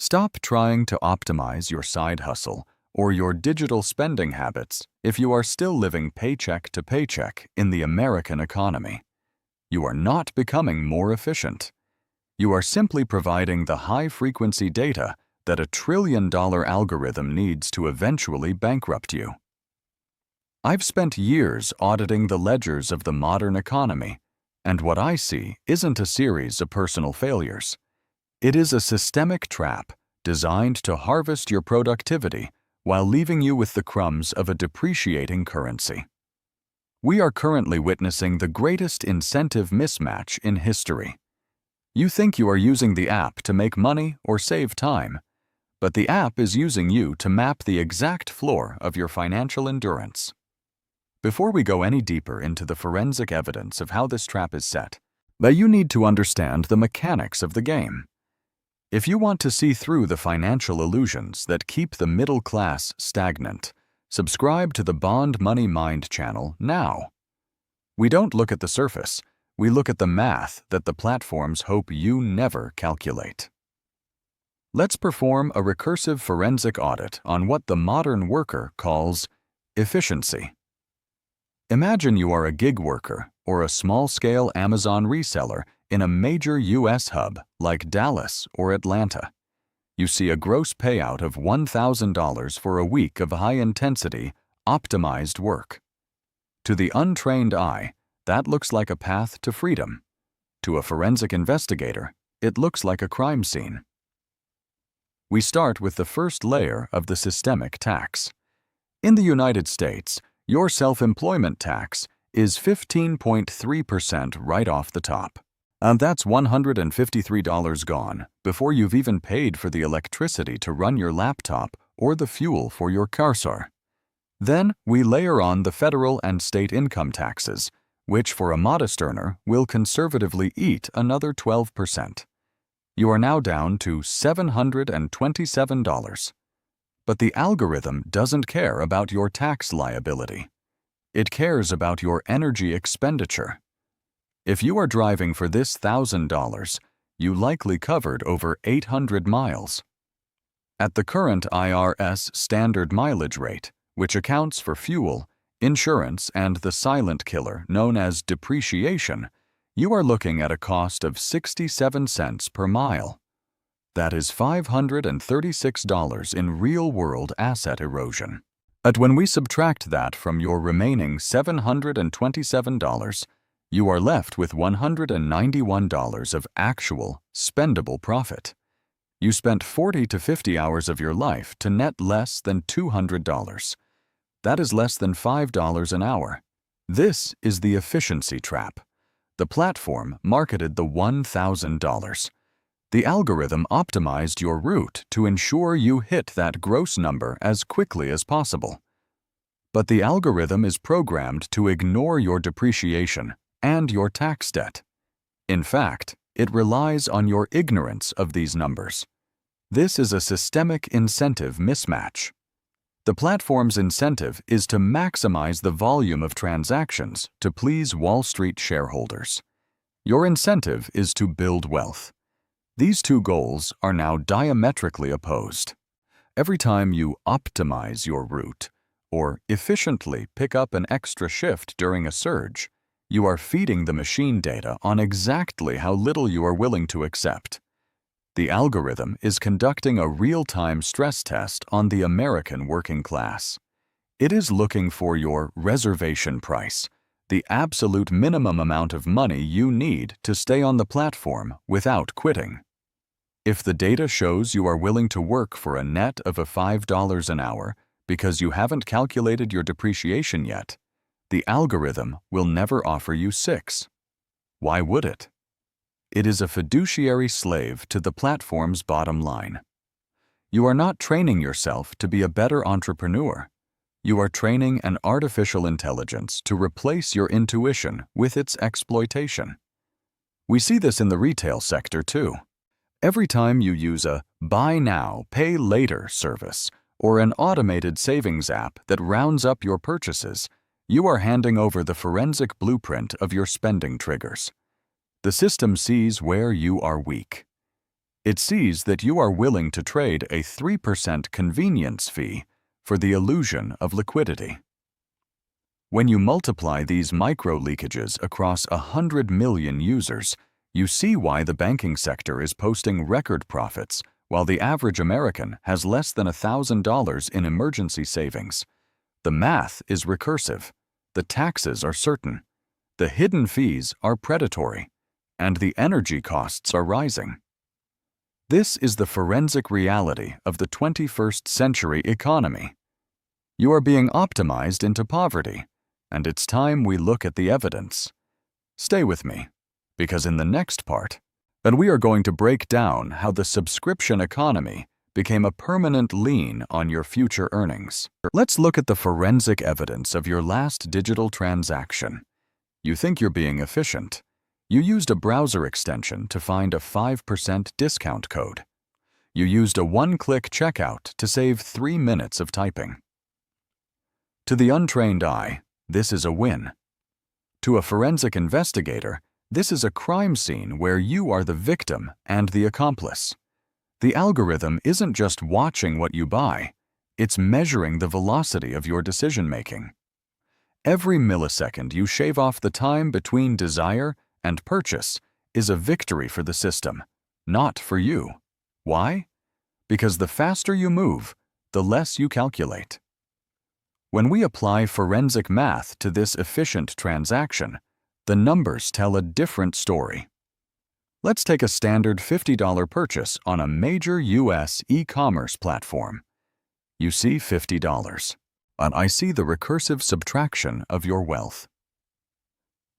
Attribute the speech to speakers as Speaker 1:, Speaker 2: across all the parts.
Speaker 1: Stop trying to optimize your side hustle or your digital spending habits if you are still living paycheck to paycheck in the American economy. You are not becoming more efficient. You are simply providing the high-frequency data that a trillion-dollar algorithm needs to eventually bankrupt you. I've spent years auditing the ledgers of the modern economy, and what I see isn't a series of personal failures. It is a systemic trap designed to harvest your productivity while leaving you with the crumbs of a depreciating currency. We are currently witnessing the greatest incentive mismatch in history. You think you are using the app to make money or save time, but the app is using you to map the exact floor of your financial endurance. Before we go any deeper into the forensic evidence of how this trap is set, you need to understand the mechanics of the game. If you want to see through the financial illusions that keep the middle class stagnant, subscribe to the Bond Money Mind channel now. We don't look at the surface, we look at the math that the platforms hope you never calculate. Let's perform a recursive forensic audit on what the modern worker calls efficiency. Imagine you are a gig worker or a small-scale Amazon reseller in a major U.S. hub like Dallas or Atlanta. You see a gross payout of $1,000 for a week of high-intensity, optimized work. To the untrained eye, that looks like a path to freedom. To a forensic investigator, it looks like a crime scene. We start with the first layer of the systemic tax. In the United States, your self-employment tax is 15.3% right off the top. And that's $153 gone before you've even paid for the electricity to run your laptop or the fuel for your car. Then we layer on the federal and state income taxes, which for a modest earner will conservatively eat another 12%. You are now down to $727. But the algorithm doesn't care about your tax liability. It cares about your energy expenditure. If you are driving for this $1,000, you likely covered over 800 miles. At the current IRS standard mileage rate, which accounts for fuel, insurance, and the silent killer known as depreciation, you are looking at a cost of 67 cents per mile. That is $536 in real-world asset erosion. But when we subtract that from your remaining $727, you are left with $191 of actual, spendable profit. You spent 40 to 50 hours of your life to net less than $200. That is less than $5 an hour. This is the efficiency trap. The platform marketed the $1,000. The algorithm optimized your route to ensure you hit that gross number as quickly as possible. But the algorithm is programmed to ignore your depreciation and your tax debt. In fact, it relies on your ignorance of these numbers. This is a systemic incentive mismatch. The platform's incentive is to maximize the volume of transactions to please Wall Street shareholders. Your incentive is to build wealth. These two goals are now diametrically opposed. Every time you optimize your route, or efficiently pick up an extra shift during a surge, you are feeding the machine data on exactly how little you are willing to accept. The algorithm is conducting a real-time stress test on the American working class. It is looking for your reservation price, the absolute minimum amount of money you need to stay on the platform without quitting. If the data shows you are willing to work for a net of $5 an hour because you haven't calculated your depreciation yet, the algorithm will never offer you $6. Why would it? It is a fiduciary slave to the platform's bottom line. You are not training yourself to be a better entrepreneur. You are training an artificial intelligence to replace your intuition with its exploitation. We see this in the retail sector too. Every time you use a buy now, pay later service or an automated savings app that rounds up your purchases, you are handing over the forensic blueprint of your spending triggers. The system sees where you are weak. It sees that you are willing to trade a 3% convenience fee for the illusion of liquidity. When you multiply these micro-leakages across 100 million users, you see why the banking sector is posting record profits while the average American has less than $1,000 in emergency savings. The math is recursive, the taxes are certain, the hidden fees are predatory, and the energy costs are rising. This is the forensic reality of the 21st century economy. You are being optimized into poverty, and it's time we look at the evidence. Stay with me, because in the next part, we are going to break down how the subscription economy became a permanent lien on your future earnings. Let's look at the forensic evidence of your last digital transaction. You think you're being efficient. You used a browser extension to find a 5% discount code. You used a one-click checkout to save 3 minutes of typing. To the untrained eye, this is a win. To a forensic investigator, this is a crime scene where you are the victim and the accomplice. The algorithm isn't just watching what you buy, it's measuring the velocity of your decision-making. Every millisecond you shave off the time between desire and purchase is a victory for the system, not for you. Why? Because the faster you move, the less you calculate. When we apply forensic math to this efficient transaction, the numbers tell a different story. Let's take a standard $50 purchase on a major US e-commerce platform. You see $50, and I see the recursive subtraction of your wealth.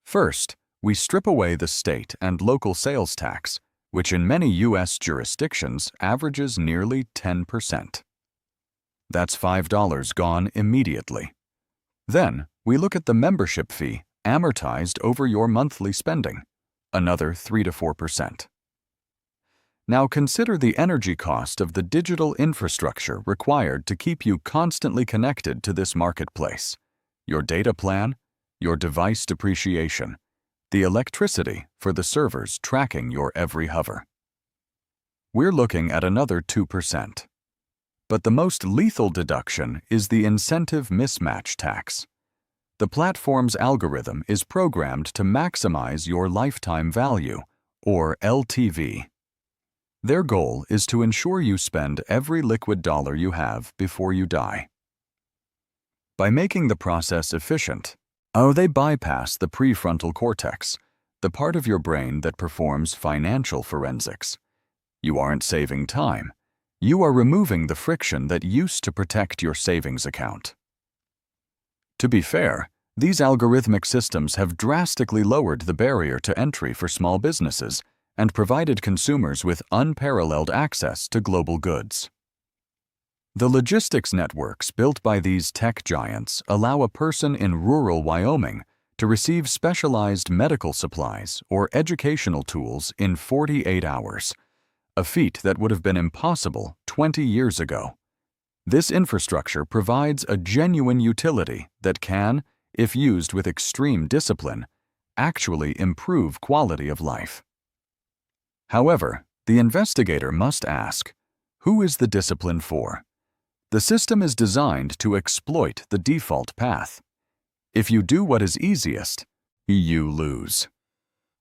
Speaker 1: First, we strip away the state and local sales tax, which in many US jurisdictions averages nearly 10%. That's $5 gone immediately. Then, we look at the membership fee amortized over your monthly spending, another 3 to 4%. Now consider the energy cost of the digital infrastructure required to keep you constantly connected to this marketplace, your data plan, your device depreciation, the electricity for the servers tracking your every hover. We're looking at another 2%. But the most lethal deduction is the incentive mismatch tax. The platform's algorithm is programmed to maximize your lifetime value, or LTV. Their goal is to ensure you spend every liquid dollar you have before you die. By making the process efficient, they bypass the prefrontal cortex, the part of your brain that performs financial forensics. You aren't saving time. You are removing the friction that used to protect your savings account. To be fair, these algorithmic systems have drastically lowered the barrier to entry for small businesses and provided consumers with unparalleled access to global goods. The logistics networks built by these tech giants allow a person in rural Wyoming to receive specialized medical supplies or educational tools in 48 hours, a feat that would have been impossible 20 years ago. This infrastructure provides a genuine utility that can, if used with extreme discipline, actually improve quality of life. However, the investigator must ask, who is the discipline for? The system is designed to exploit the default path. If you do what is easiest, you lose.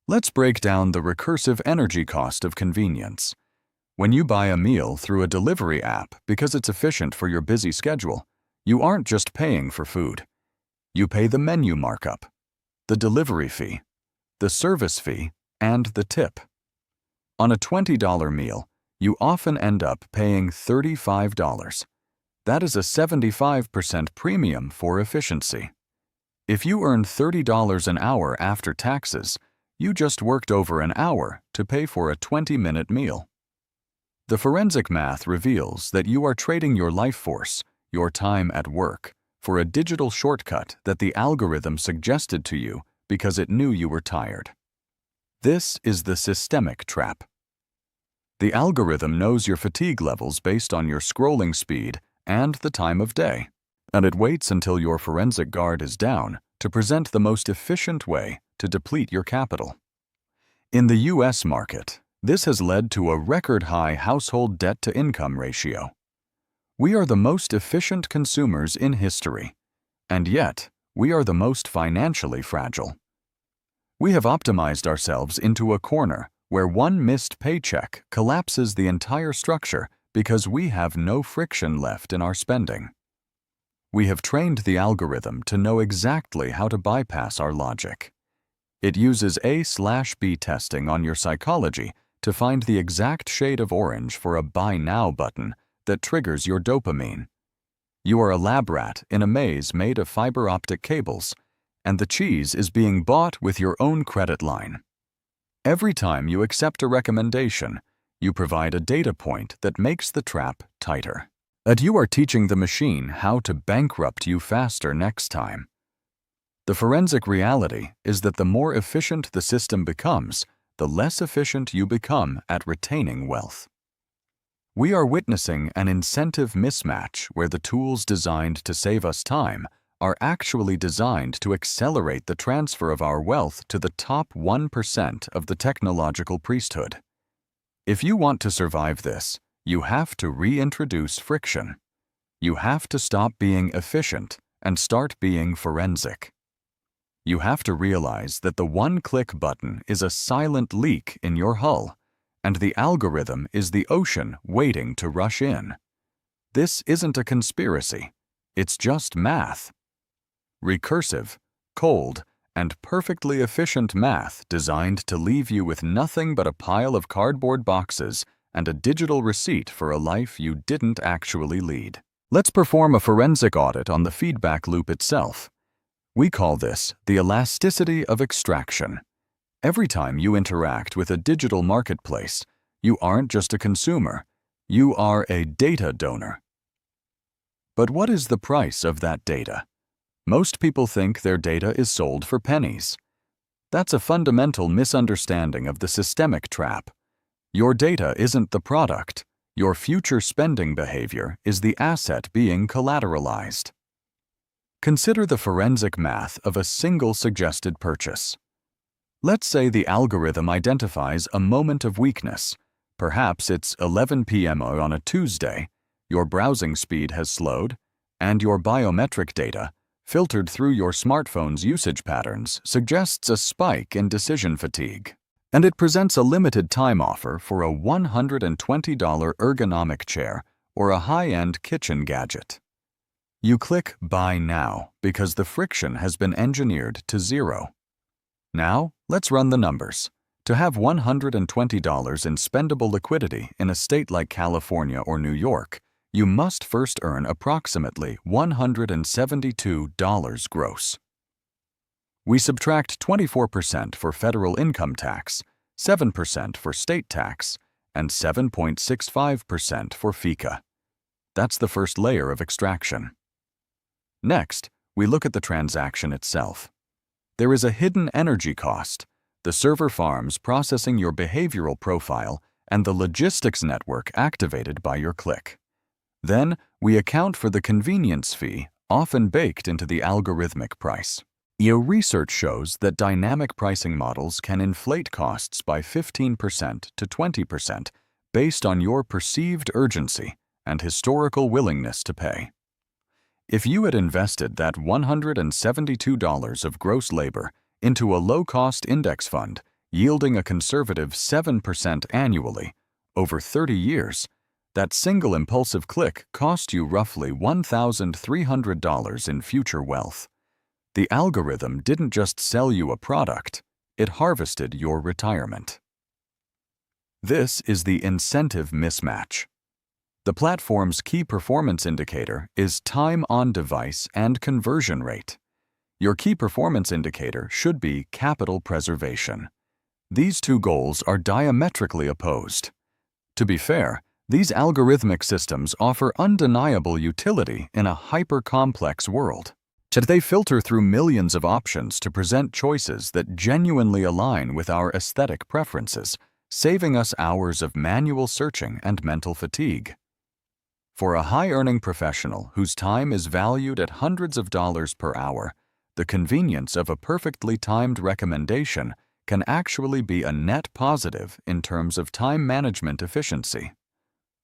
Speaker 1: Let's break down the recursive energy cost of convenience. When you buy a meal through a delivery app because it's efficient for your busy schedule, you aren't just paying for food. You pay the menu markup, the delivery fee, the service fee, and the tip. On a $20 meal, you often end up paying $35. That is a 75% premium for efficiency. If you earn $30 an hour after taxes, you just worked over an hour to pay for a 20-minute meal. The forensic math reveals that you are trading your life force, your time at work, for a digital shortcut that the algorithm suggested to you because it knew you were tired. This is the systemic trap. The algorithm knows your fatigue levels based on your scrolling speed and the time of day, and it waits until your forensic guard is down to present the most efficient way to deplete your capital. In the US market, This has led to a record-high household debt-to-income ratio. We are the most efficient consumers in history, and yet we are the most financially fragile. We have optimized ourselves into a corner where one missed paycheck collapses the entire structure because we have no friction left in our spending. We have trained the algorithm to know exactly how to bypass our logic. It uses A/B testing on your psychology to find the exact shade of orange for a Buy Now button that triggers your dopamine. You are a lab rat in a maze made of fiber optic cables, and the cheese is being bought with your own credit line. Every time you accept a recommendation, you provide a data point that makes the trap tighter. And you are teaching the machine how to bankrupt you faster next time. The forensic reality is that the more efficient the system becomes, the less efficient you become at retaining wealth. We are witnessing an incentive mismatch where the tools designed to save us time are actually designed to accelerate the transfer of our wealth to the top 1% of the technological priesthood. If you want to survive this, you have to reintroduce friction. You have to stop being efficient and start being forensic. You have to realize that the one-click button is a silent leak in your hull, and the algorithm is the ocean waiting to rush in. This isn't a conspiracy. It's just math. Recursive, cold, and perfectly efficient math designed to leave you with nothing but a pile of cardboard boxes and a digital receipt for a life you didn't actually lead. Let's perform a forensic audit on the feedback loop itself. We call this the elasticity of extraction. Every time you interact with a digital marketplace, you aren't just a consumer, you are a data donor. But what is the price of that data? Most people think their data is sold for pennies. That's a fundamental misunderstanding of the systemic trap. Your data isn't the product. Your future spending behavior is the asset being collateralized. Consider the forensic math of a single suggested purchase. Let's say the algorithm identifies a moment of weakness. Perhaps it's 11 p.m. on a Tuesday, your browsing speed has slowed, and your biometric data, filtered through your smartphone's usage patterns, suggests a spike in decision fatigue. And it presents a limited time offer for a $120 ergonomic chair or a high-end kitchen gadget. You click Buy Now because the friction has been engineered to zero. Now, let's run the numbers. To have $120 in spendable liquidity in a state like California or New York, you must first earn approximately $172 gross. We subtract 24% for federal income tax, 7% for state tax, and 7.65% for FICA. That's the first layer of extraction. Next, we look at the transaction itself. There is a hidden energy cost, the server farms processing your behavioral profile and the logistics network activated by your click. Then, we account for the convenience fee, often baked into the algorithmic price. Your research shows that dynamic pricing models can inflate costs by 15% to 20% based on your perceived urgency and historical willingness to pay. If you had invested that $172 of gross labor into a low-cost index fund, yielding a conservative 7% annually, over 30 years, that single impulsive click cost you roughly $1,300 in future wealth. The algorithm didn't just sell you a product, it harvested your retirement. This is the incentive mismatch. The platform's key performance indicator is time on device and conversion rate. Your key performance indicator should be capital preservation. These two goals are diametrically opposed. To be fair, these algorithmic systems offer undeniable utility in a hyper-complex world. Yet they filter through millions of options to present choices that genuinely align with our aesthetic preferences, saving us hours of manual searching and mental fatigue. For a high-earning professional whose time is valued at hundreds of dollars per hour, the convenience of a perfectly timed recommendation can actually be a net positive in terms of time management efficiency.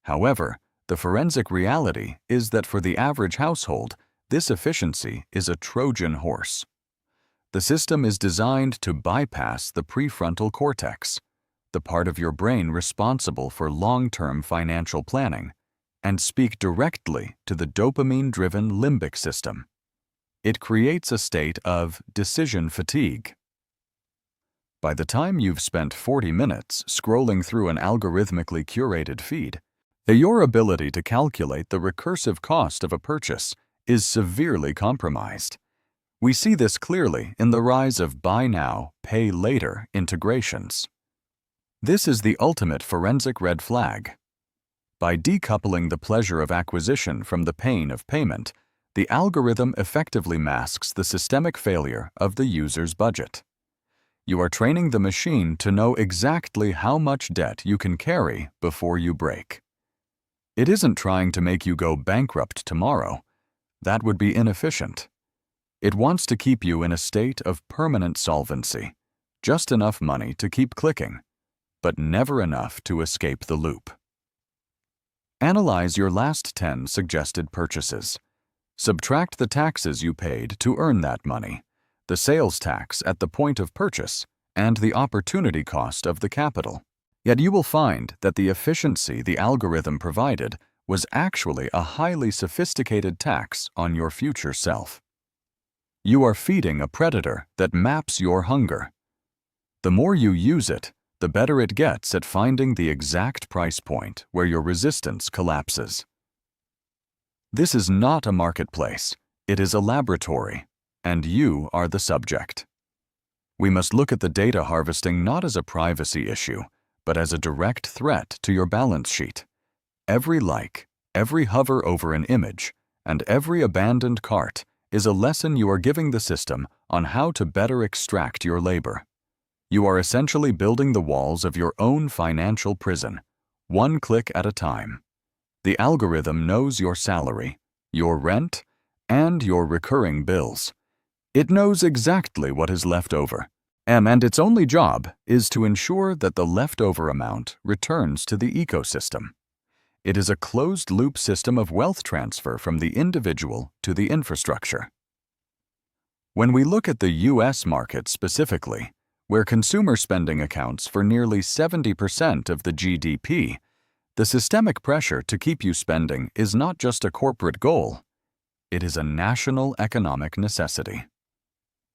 Speaker 1: However, the forensic reality is that for the average household, this efficiency is a Trojan horse. The system is designed to bypass the prefrontal cortex, the part of your brain responsible for long-term financial planning, and speak directly to the dopamine-driven limbic system. It creates a state of decision fatigue. By the time you've spent 40 minutes scrolling through an algorithmically curated feed, your ability to calculate the recursive cost of a purchase is severely compromised. We see this clearly in the rise of buy now, pay later integrations. This is the ultimate forensic red flag. By decoupling the pleasure of acquisition from the pain of payment, the algorithm effectively masks the systemic failure of the user's budget. You are training the machine to know exactly how much debt you can carry before you break. It isn't trying to make you go bankrupt tomorrow. That would be inefficient. It wants to keep you in a state of permanent solvency, just enough money to keep clicking, but never enough to escape the loop. Analyze your last 10 suggested purchases. Subtract the taxes you paid to earn that money, the sales tax at the point of purchase, and the opportunity cost of the capital. Yet you will find that the efficiency the algorithm provided was actually a highly sophisticated tax on your future self. You are feeding a predator that maps your hunger. The more you use it, the better it gets at finding the exact price point where your resistance collapses. This is not a marketplace, it is a laboratory, and you are the subject. We must look at the data harvesting not as a privacy issue, but as a direct threat to your balance sheet. Every like, every hover over an image, and every abandoned cart is a lesson you are giving the system on how to better extract your labor. You are essentially building the walls of your own financial prison, one click at a time. The algorithm knows your salary, your rent, and your recurring bills. It knows exactly what is left over, and its only job is to ensure that the leftover amount returns to the ecosystem. It is a closed-loop system of wealth transfer from the individual to the infrastructure. When we look at the U.S. market specifically, where consumer spending accounts for nearly 70% of the GDP, the systemic pressure to keep you spending is not just a corporate goal, it is a national economic necessity.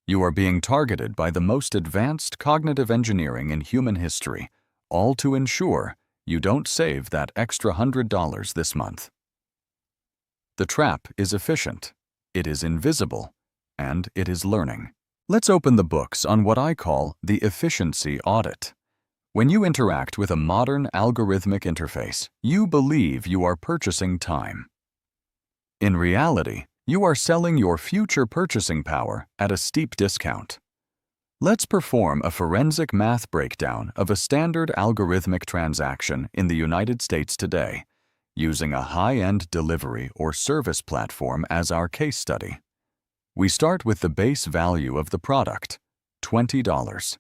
Speaker 1: You are being targeted by the most advanced cognitive engineering in human history, all to ensure you don't save that extra $100 this month. The trap is efficient, it is invisible, and it is learning. Let's open the books on what I call the efficiency audit. When you interact with a modern algorithmic interface, you believe you are purchasing time. In reality, you are selling your future purchasing power at a steep discount. Let's perform a forensic math breakdown of a standard algorithmic transaction in the United States today, using a high-end delivery or service platform as our case study. We start with the base value of the product, $20.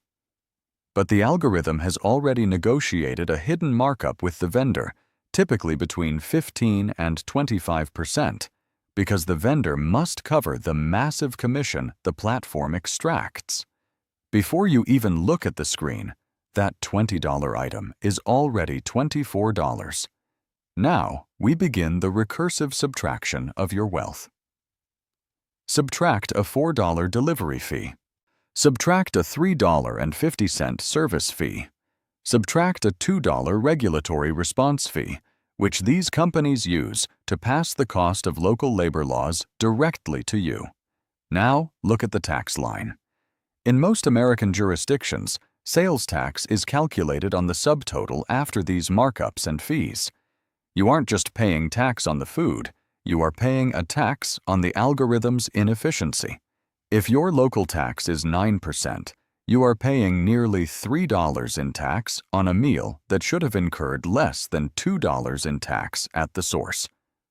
Speaker 1: But the algorithm has already negotiated a hidden markup with the vendor, typically between 15 and 25%, because the vendor must cover the massive commission the platform extracts. Before you even look at the screen, that $20 item is already $24. Now, we begin the recursive subtraction of your wealth. Subtract a $4 delivery fee. Subtract a $3.50 service fee. Subtract a $2 regulatory response fee, which these companies use to pass the cost of local labor laws directly to you. Now, look at the tax line. In most American jurisdictions, sales tax is calculated on the subtotal after these markups and fees. You aren't just paying tax on the food, you are paying a tax on the algorithm's inefficiency. If your local tax is 9%, you are paying nearly $3 in tax on a meal that should have incurred less than $2 in tax at the source.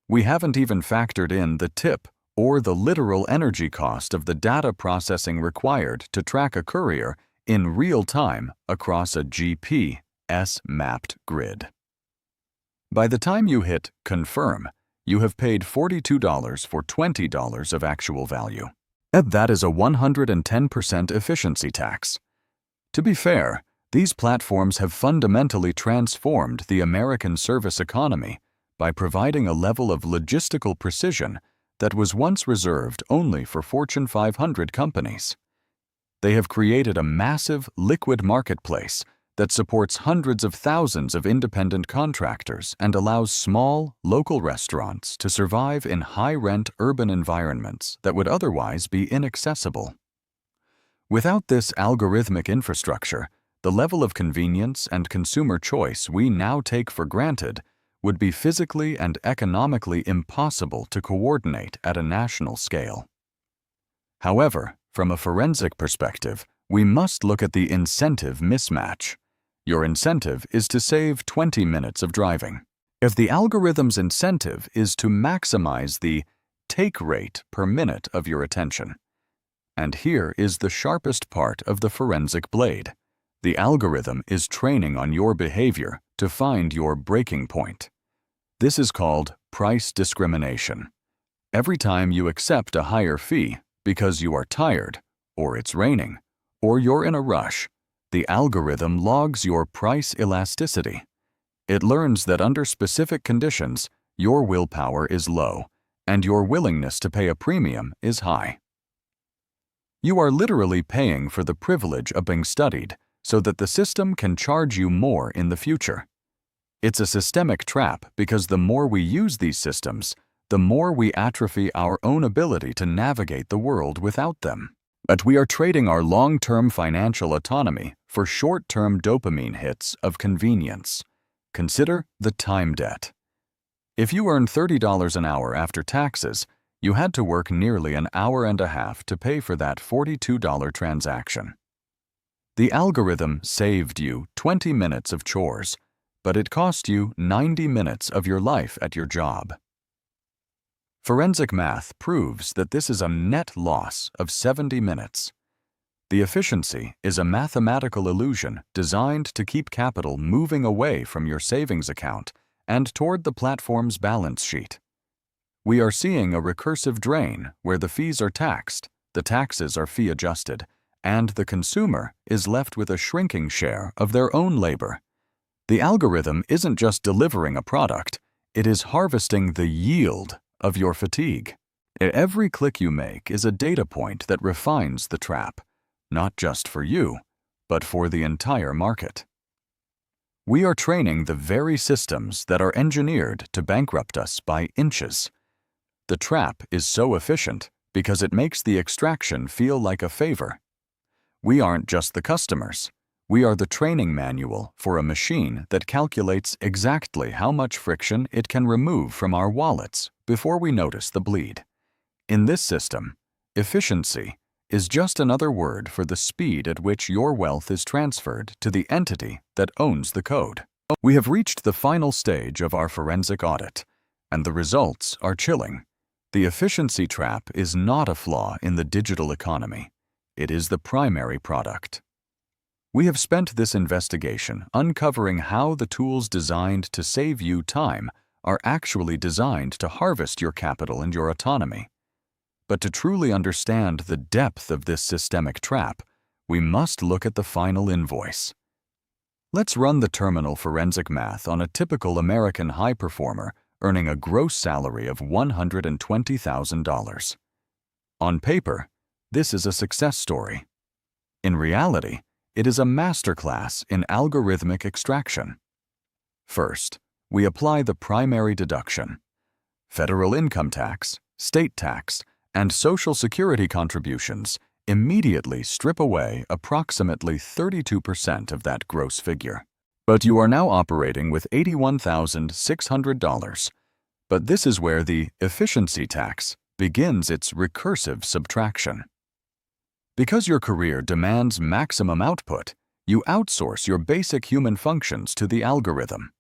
Speaker 1: We haven't even factored in the tip or the literal energy cost of the data processing required to track a courier in real time across a GPS-mapped grid. By the time you hit Confirm, you have paid $42 for $20 of actual value. And that is a 110% efficiency tax. To be fair, these platforms have fundamentally transformed the American service economy by providing a level of logistical precision that was once reserved only for Fortune 500 companies. They have created a massive, liquid marketplace that supports hundreds of thousands of independent contractors and allows small, local restaurants to survive in high-rent urban environments that would otherwise be inaccessible. Without this algorithmic infrastructure, the level of convenience and consumer choice we now take for granted would be physically and economically impossible to coordinate at a national scale. However, from a forensic perspective, we must look at the incentive mismatch. Your incentive is to save 20 minutes of driving. If the algorithm's incentive is to maximize the take rate per minute of your attention. And here is the sharpest part of the forensic blade. The algorithm is training on your behavior to find your breaking point. This is called price discrimination. Every time you accept a higher fee because you are tired, or it's raining, or you're in a rush, the algorithm logs your price elasticity. It learns that under specific conditions, your willpower is low, and your willingness to pay a premium is high. You are literally paying for the privilege of being studied so that the system can charge you more in the future. It's a systemic trap because the more we use these systems, the more we atrophy our own ability to navigate the world without them. But we are trading our long-term financial autonomy for short-term dopamine hits of convenience. Consider the time debt. If you earned $30 an hour after taxes, you had to work nearly an hour and a half to pay for that $42 transaction. The algorithm saved you 20 minutes of chores, but it cost you 90 minutes of your life at your job. Forensic math proves that this is a net loss of 70 minutes. The efficiency is a mathematical illusion designed to keep capital moving away from your savings account and toward the platform's balance sheet. We are seeing a recursive drain where the fees are taxed, the taxes are fee-adjusted, and the consumer is left with a shrinking share of their own labor. The algorithm isn't just delivering a product, it is harvesting the yield of your fatigue. Every click you make is a data point that refines the trap, not just for you, but for the entire market. We are training the very systems that are engineered to bankrupt us by inches. The trap is so efficient because it makes the extraction feel like a favor. We aren't just the customers. We are the training manual for a machine that calculates exactly how much friction it can remove from our wallets before we notice the bleed. In this system, efficiency is just another word for the speed at which your wealth is transferred to the entity that owns the code. We have reached the final stage of our forensic audit, and the results are chilling. The efficiency trap is not a flaw in the digital economy. It is the primary product. We have spent this investigation uncovering how the tools designed to save you time are actually designed to harvest your capital and your autonomy. But to truly understand the depth of this systemic trap, we must look at the final invoice. Let's run the terminal forensic math on a typical American high performer earning a gross salary of $120,000. On paper, this is a success story. In reality, it is a masterclass in algorithmic extraction. First, we apply the primary deduction. Federal income tax, state tax, and Social Security contributions immediately strip away approximately 32% of that gross figure. But you are now operating with $81,600. But this is where the efficiency tax begins its recursive subtraction. Because your career demands maximum output, you outsource your basic human functions to the algorithm.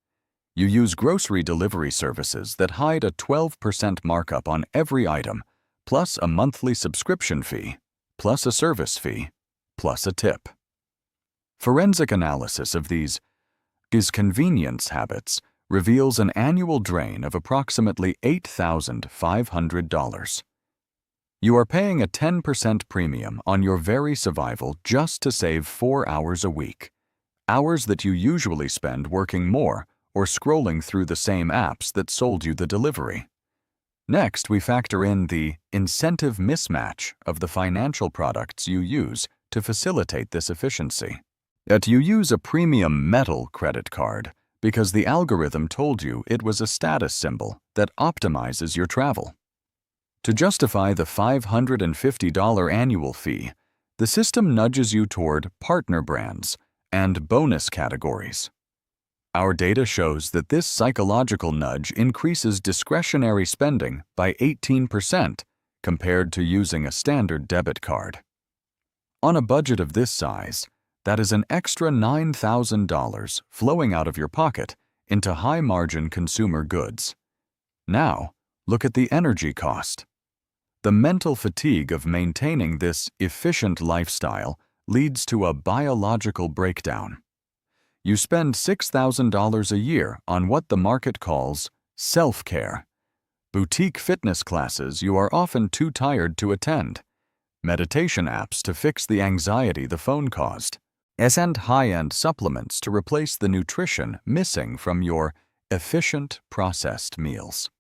Speaker 1: You use grocery delivery services that hide a 12% markup on every item, plus a monthly subscription fee, plus a service fee, plus a tip. Forensic analysis of these convenience habits reveals an annual drain of approximately $8,500. You are paying a 10% premium on your very survival just to save 4 hours a week, hours that you usually spend working more or scrolling through the same apps that sold you the delivery. Next, we factor in the incentive mismatch of the financial products you use to facilitate this efficiency. That you use a premium metal credit card because the algorithm told you it was a status symbol that optimizes your travel. To justify the $550 annual fee, the system nudges you toward partner brands and bonus categories. Our data shows that this psychological nudge increases discretionary spending by 18% compared to using a standard debit card. On a budget of this size, that is an extra $9,000 flowing out of your pocket into high-margin consumer goods. Now, look at the energy cost. The mental fatigue of maintaining this efficient lifestyle leads to a biological breakdown. You spend $6,000 a year on what the market calls self-care. Boutique fitness classes you are often too tired to attend. Meditation apps to fix the anxiety the phone caused. And high-end supplements to replace the nutrition missing from your efficient processed meals.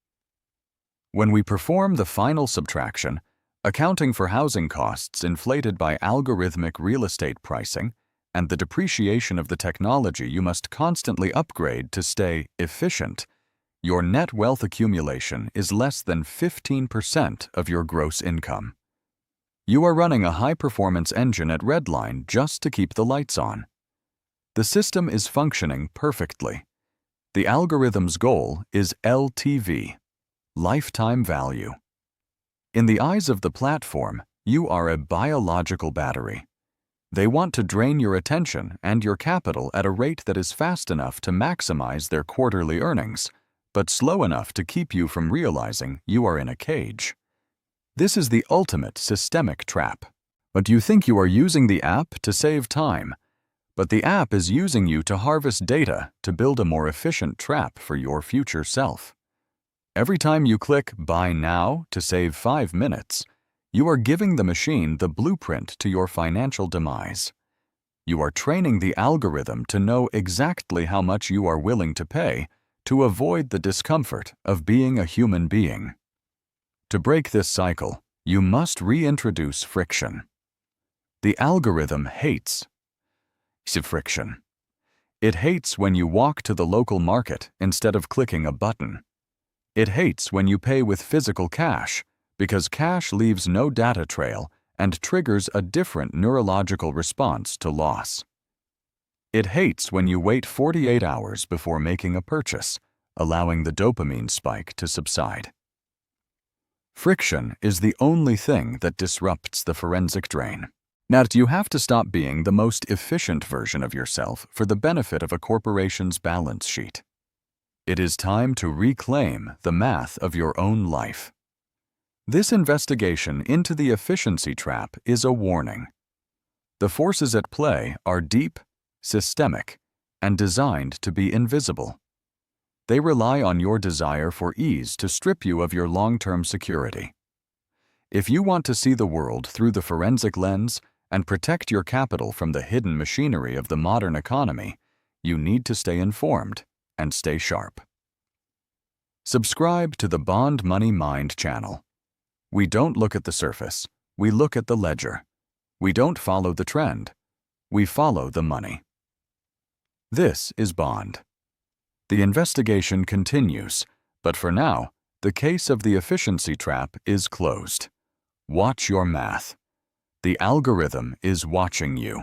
Speaker 1: When we perform the final subtraction, accounting for housing costs inflated by algorithmic real estate pricing and the depreciation of the technology you must constantly upgrade to stay efficient, your net wealth accumulation is less than 15% of your gross income. You are running a high-performance engine at redline just to keep the lights on. The system is functioning perfectly. The algorithm's goal is LTV, lifetime value. In the eyes of the platform, you are a biological battery. They want to drain your attention and your capital at a rate that is fast enough to maximize their quarterly earnings, but slow enough to keep you from realizing you are in a cage. This is the ultimate systemic trap. But you think you are using the app to save time, but the app is using you to harvest data to build a more efficient trap for your future self. Every time you click Buy Now to save 5 minutes, you are giving the machine the blueprint to your financial demise. You are training the algorithm to know exactly how much you are willing to pay to avoid the discomfort of being a human being. To break this cycle, you must reintroduce friction. The algorithm hates friction. It hates when you walk to the local market instead of clicking a button. It hates when you pay with physical cash because cash leaves no data trail and triggers a different neurological response to loss. It hates when you wait 48 hours before making a purchase, allowing the dopamine spike to subside. Friction is the only thing that disrupts the forensic drain. Now, you have to stop being the most efficient version of yourself for the benefit of a corporation's balance sheet. It is time to reclaim the math of your own life. This investigation into the efficiency trap is a warning. The forces at play are deep, systemic, and designed to be invisible. They rely on your desire for ease to strip you of your long-term security. If you want to see the world through the forensic lens and protect your capital from the hidden machinery of the modern economy, you need to stay informed and stay sharp. Subscribe to the Bond Money Mind channel. We don't look at the surface, we look at the ledger. We don't follow the trend, we follow the money. This is Bond. The investigation continues, but for now, the case of the efficiency trap is closed. Watch your math. The algorithm is watching you.